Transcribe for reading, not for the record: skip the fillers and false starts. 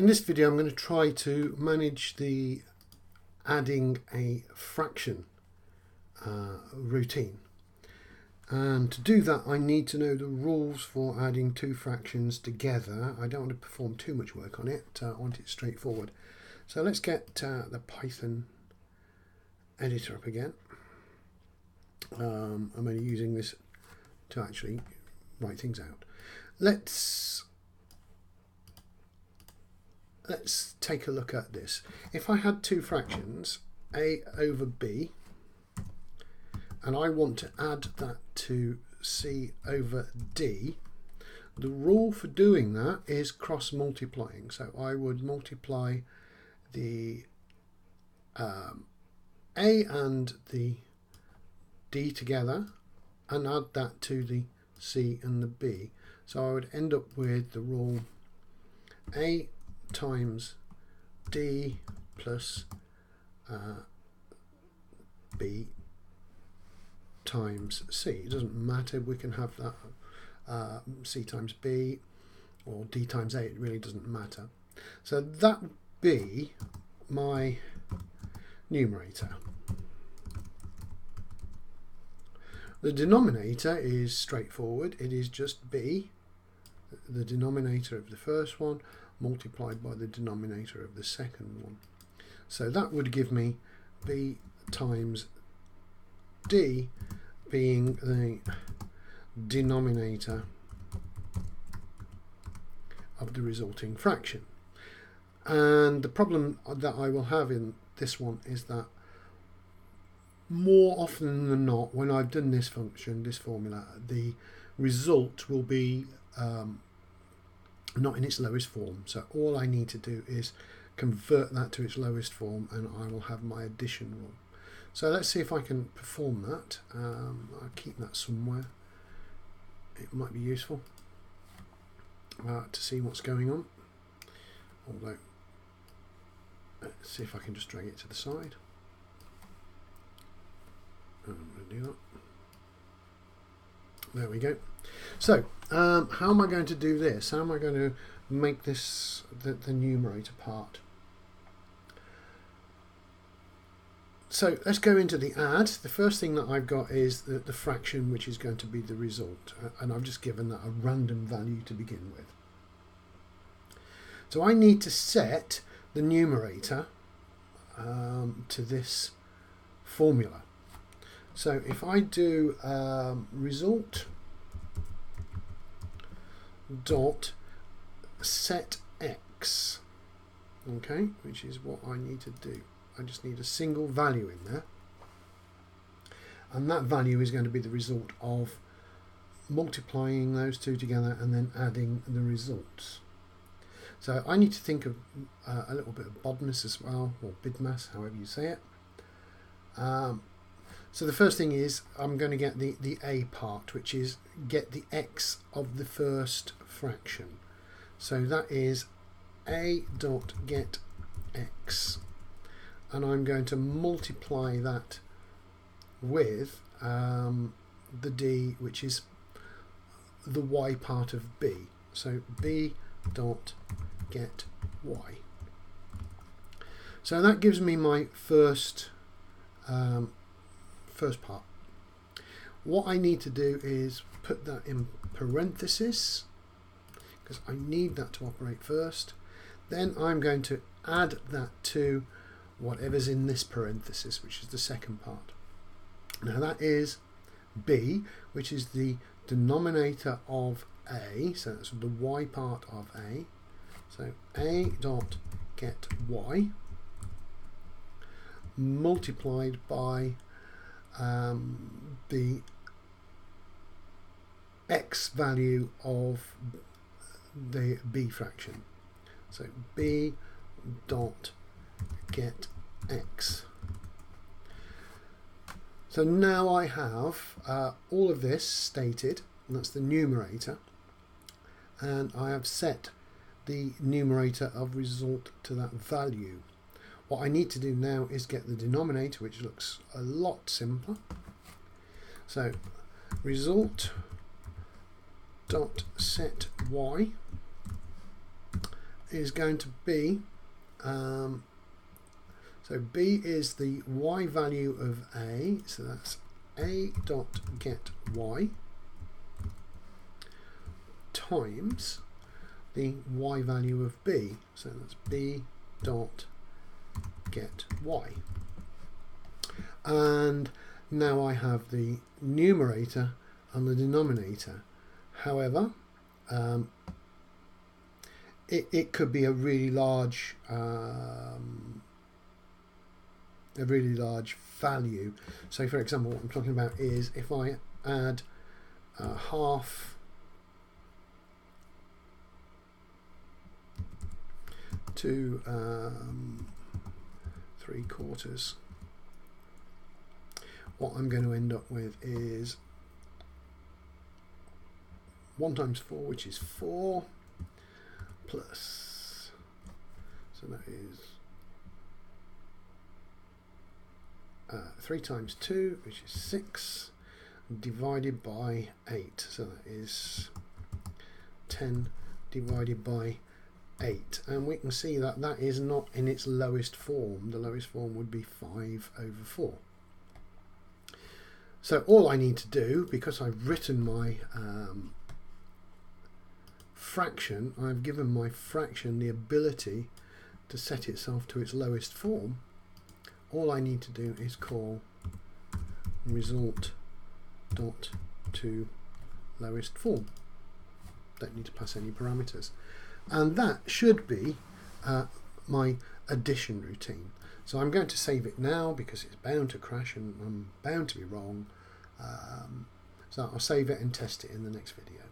In this video I'm going to try to manage the adding a fraction routine, and to do that I need to know the rules for adding two fractions together. I don't want to perform too much work on it, I want it straightforward. So let's get the Python editor up again. I'm only using this to actually write things out. Let's take a look at this. If I had two fractions, a over b, and I want to add that to c over d, the rule for doing that is cross multiplying. So I would multiply the a and the d together and add that to the c and the b. So I would end up with the rule a times d plus b times c. It doesn't matter, we can have that c times b or d times a, it really doesn't matter. So that would be my numerator. The denominator is straightforward, it is just b, the denominator of the first one, multiplied by the denominator of the second one. So that would give me b times d being the denominator of the resulting fraction. And the problem that I will have in this one is that more often than not, when I've done this function, this formula, the result will be not in its lowest form. So all I need to do is convert that to its lowest form and I will have my addition rule. So let's see if I can perform that. I'll keep that somewhere. It might be useful to see what's going on. Although, let's see if I can just drag it to the side. I'm going to do that. There we go. So, how am I going to do this? How am I going to make this the numerator part? So let's go into the add. The first thing that I've got is the fraction which is going to be the result, and I've just given that a random value to begin with. So I need to set the numerator to this formula. So if I do result dot set x, okay, which is what I need to do. I just need a single value in there, and that value is going to be the result of multiplying those two together and then adding the results. So I need to think of a little bit of BODMAS as well, or BIDMAS, however you say it. So the first thing is I'm going to get the a part, which is get the x of the first fraction. So that is a dot get x, and I'm going to multiply that with the d, which is the y part of b. So b dot get y. So that gives me my first part. What I need to do is put that in parentheses because I need that to operate first. Then I'm going to add that to whatever's in this parenthesis, which is the second part. Now that is b, which is the denominator of a, so that's the y part of a. So a dot get y multiplied by the x value of the b fraction. So b dot get x. So now I have all of this stated, and that's the numerator, and I have set the numerator of result to that value. What I need to do now is get the denominator, which looks a lot simpler. So result dot set y is going to be, so b is the y value of a, so that's a dot get y times the y value of b, so that's b dot get y. And now I have the numerator and the denominator. However, it could be a really large value. So for example, what I'm talking about is if I add half to 3/4, what I'm going to end up with is 1 times 4, which is 4, plus, so that is 3 times 2, which is 6, divided by 8, so that is 10 divided by 8, and we can see that that is not in its lowest form. The lowest form would be 5/4. So all I need to do, because I've written my fraction, I've given my fraction the ability to set itself to its lowest form. All I need to do is call result dot to lowest form. Don't need to pass any parameters. And that should be my addition routine. So I'm going to save it now because it's bound to crash and I'm bound to be wrong. So I'll save it and test it in the next video.